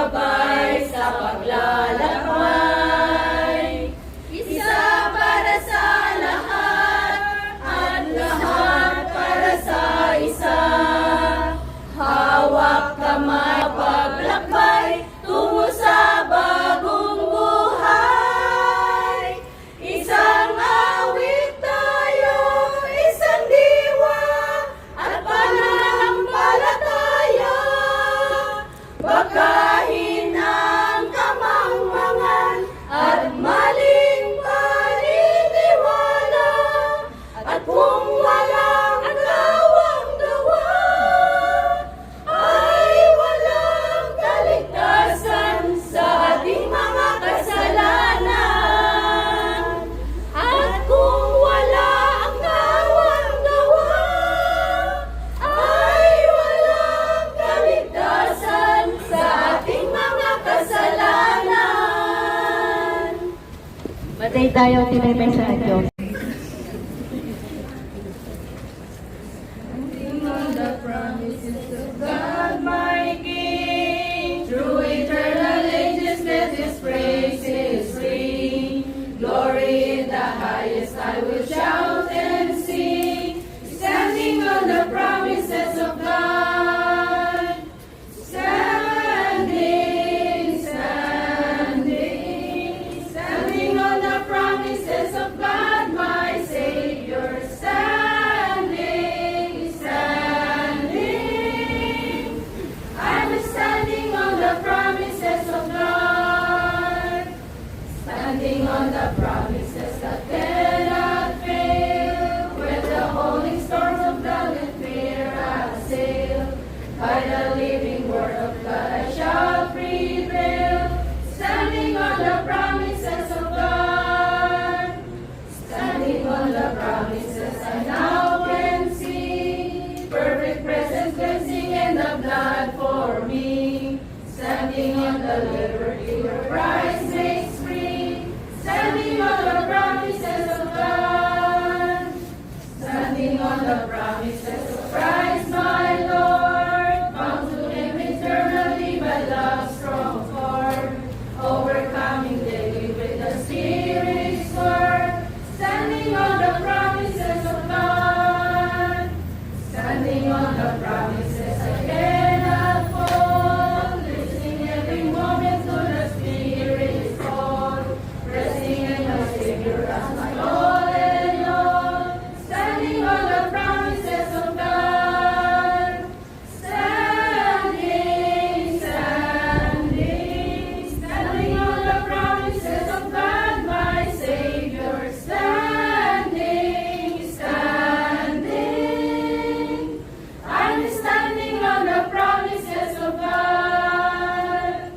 gabay sa paglalakbay. Isa para sa lahat at lahat para sa isa. Hawak kamay paglakbay tungo sa bagong buhay. Isang awit tayo, isang diwa at pananampalataya. Bakahin ang kamangmangan at maling paniniwala. At kung walang kawang-gawa, ay walang kaligtasan sa ating mga kasalanan. At kung wala ang kawang-gawa, ay walang kaligtasan sa ating mga kasalanan. Matay tayo, tinay sa Diyos. On the promises of God, my King, through eternal ages let His praises ring. Glory in the highest I will shout and sing, standing on the promises of God. Standing, standing, standing on the promises of God, my Savior. Standing, standing, I'm standing on the promises of God. Standing on the promises that cannot fail. When the rolling storms of doubt and fear assail, by the living word of God I shall prevail. Standing on the promises of God. Standing on the promises I now can see. Perfect presence cleansing in the blood for me. Standing on the liberty where Christ makes free. Standing on the promises of God. Standing on the promises of Christ my Lord. Bound to Him eternally by love's strong cord. Overcoming daily with the Spirit's word. Standing on the promises of God. Standing on the promises I cannot fall. Listening every moment to the Spirit's call. Resting in the Savior as my all and all. Standing on the promises of God. Standing, standing, standing on the promises of God, my Savior. Standing, standing, I'm standing on the promises of God.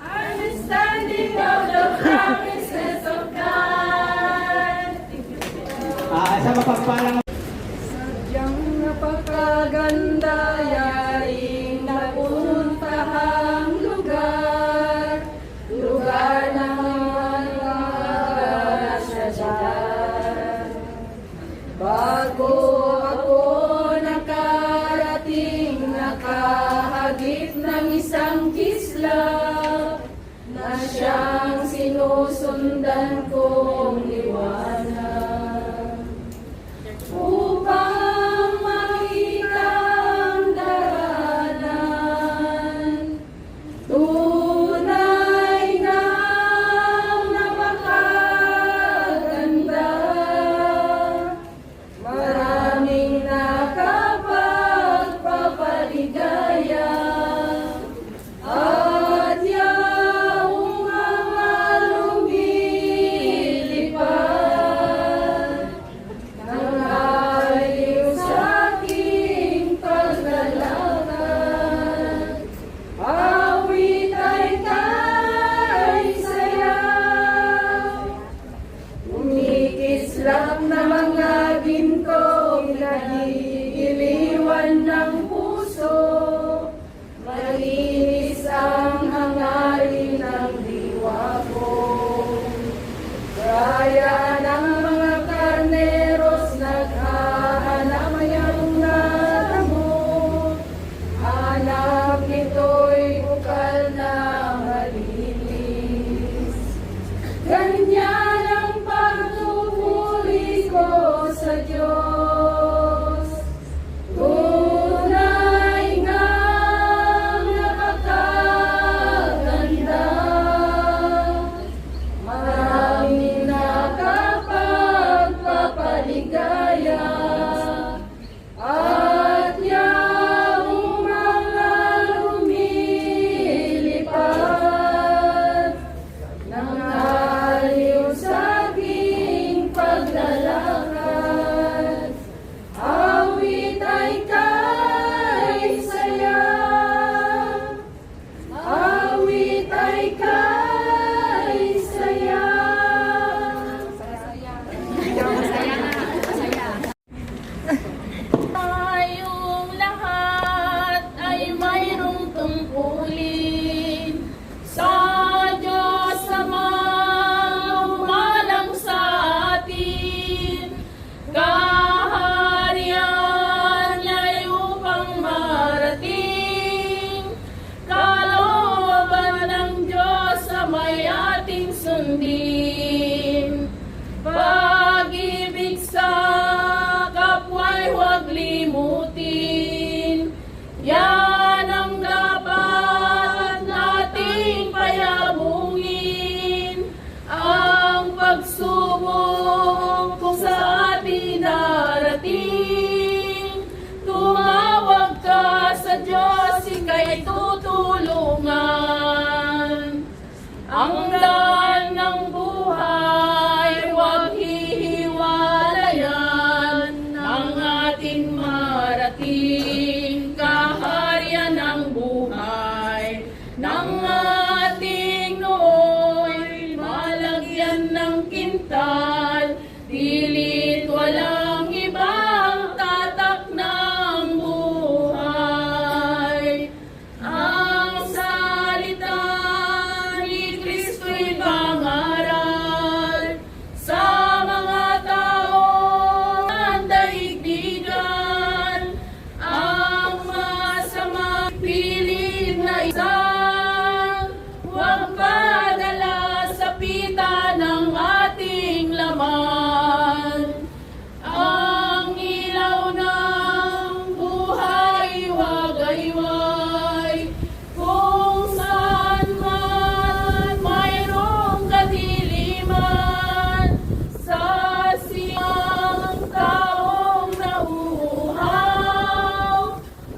I'm standing on the promises of God. Sa mapagpalang Sadyang napakaganda yaring napuntahang lugar. Lugar na mga dyan. Bago ako nakarating, nakahagip ng isang kislap na siyang sinusundan kong liwanag. Upang makita ang daanan, tunay na napakaganda. Maraming nakapagpapaligaya at yaong mga lumilipad. ng ating nooy malagyan ng kintal, pilit walang ibang tatak ng buhay. Ang salita ni Kristo'y pangaral sa mga taong daigdigan. Ang masama pilit na isang huwag padala sa pita ng ating laman. Ang ilaw ng buhay wagayway, kung saan man mayroong kadiliman, sa siyang taong nauuhaw,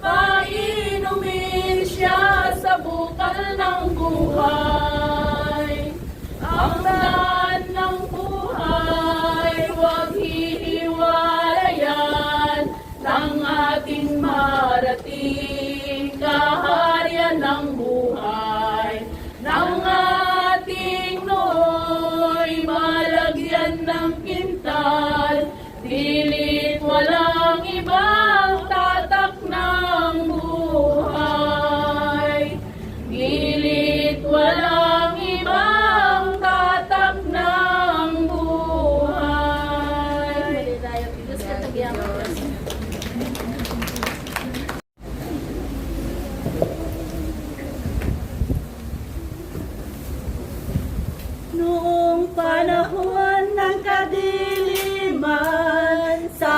painumin siya sa bukal ng buhay. Ang daan ng buhay, huwag hihiwalayan ng ating marating kaharian ng buhay. Ng ating nooy malagyan ng kintal, pilit walang ibang tatak ng buhay. Pilit walang ibang tatak ng buhay. Noong panahon ng kadiliman sa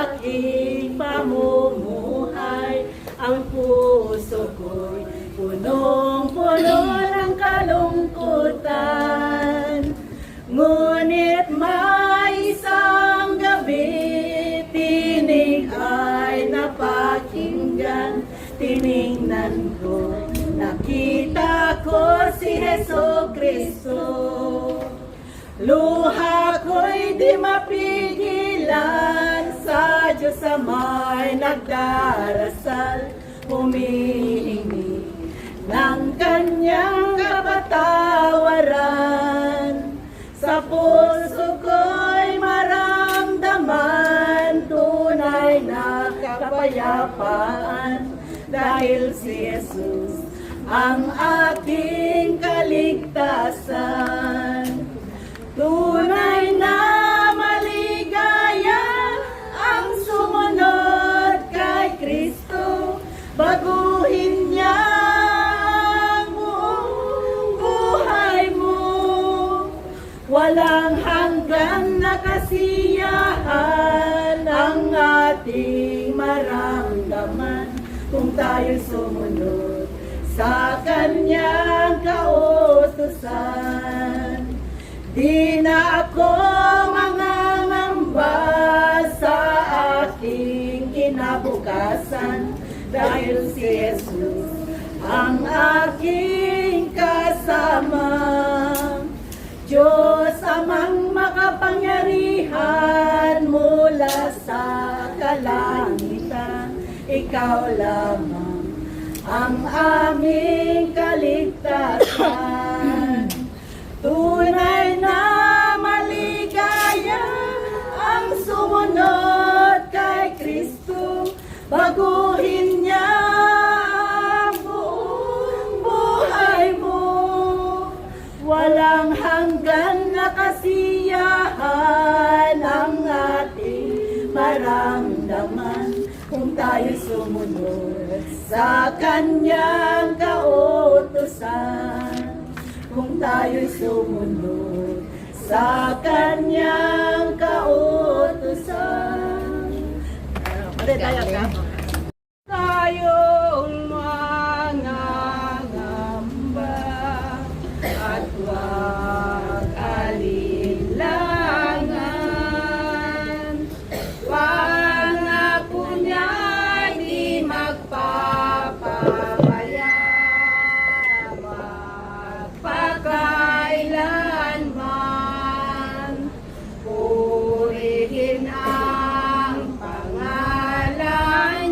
aking pamumuhay, ang puso ko'y punong-puno ng kalungkutan. Ngunit may isang gabi, tinig ay napakinggan. Tiningnan ko, nakita ko si Jesucristo. Luha ko'y di mapigilan, sa Diyos Ama'y nagdarasal, humihingi ng kanyang kapatawaran. Sa puso ko'y maramdaman tunay na kapayapaan, dahil si Jesus ang aking kaligtasan. Tunay na maligaya ang sumunod kay Kristo, baguhin niya ang buong buhay mo. Walang hanggan na kasiyahan ang ating maramdaman kung tayo'y sumunod sa kanyang kautusan. Di na ako mangangamba sa aking kinabukasan, dahil si Jesus ang aking kasama. Diyos Amang makapangyarihan, mula sa kalangitan, ikaw lamang ang aming kaligtasan. Tunay na maligaya ang sumunod kay Kristo, baguhin niya ang buong buhay mo. Walang hanggan na kasiyahan ang ating maramdaman kung tayo sumunod sa kanyang kautusan. Kung tayo'y sumunod sa kanyang kautusan. Tayong mangangamba at huwag alinlangan. Pangako niya'y di magpapabaya, magpakailanman. Purihin ang pangalan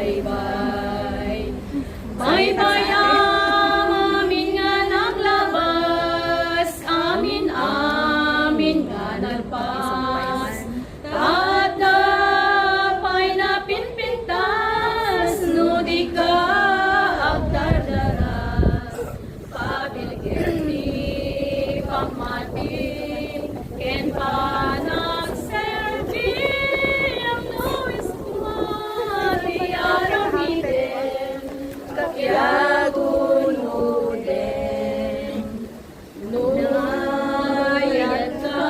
baybay. Baybay amin nga naglabas, amin nga nagpas. Tatapay na pinpintas, no di ka agdardaras. Pabilgirti, pamatin, ken panagserbi, ang nuwis kumati, aramiden, kakiagunuden. Numayat ka,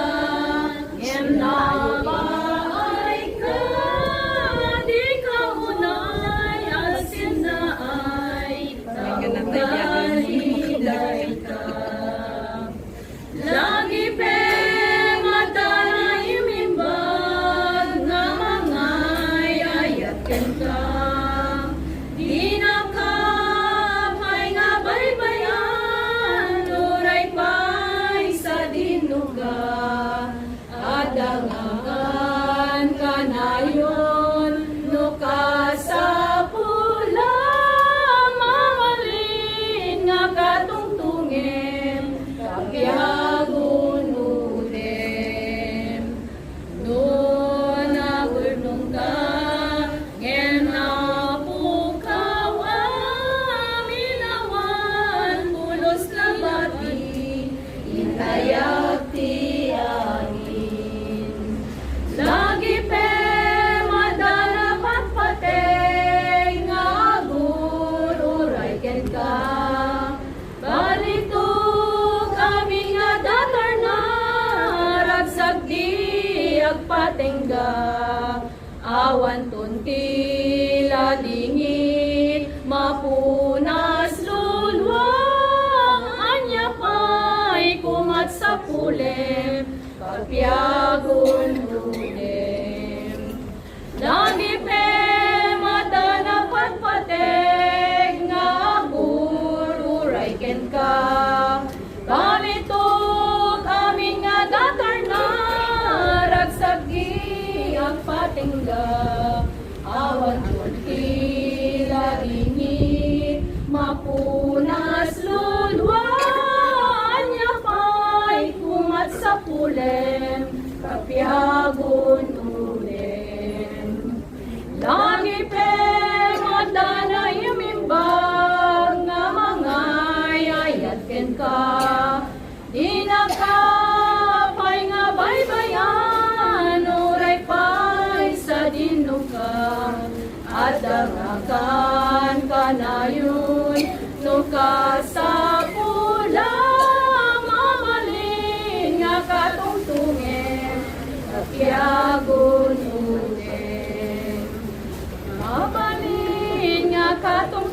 nabaay ka, di ka unay, asin na ay tawagaliday ka. Lagi pe madala imimbag na mga ayatin ka. Di na ka pa'y nga baybayan, nuray pa'y sa dinuga. Adangan ka na yun, no ka sa pula, mamalin nga katungtungin, kapiagunudin. No nagulnong ka, genapukaw aminawan, pulos na bati, intayak ti angin. Lagi pe madala patpatay, nga gururay ken ka. Balitog amin nga datar na, ragsag di agpatengga. Awan tuntila dingit, mapunas lulwang, anya pa'y kumat sa pulem, pagpiagon lunem. Lagi pe madana patpateg, nga gururay ken ka. Balitog amin nga datar na, ragsagi ang patingga. Awan tuntila dingit, mapunas lulwang, anya pa'y kumat sa pulem, kapiagon ulen. Lagi pe madana imimbag nga mga ayat ken ka. Di na ka pa'y nga baybayan, uray pa'y sa dinuga. Adangakan ka na yun, no ka sa pula, mamalin nga katungtungin, kapiagon ulen. Mabalin nga katungtungin,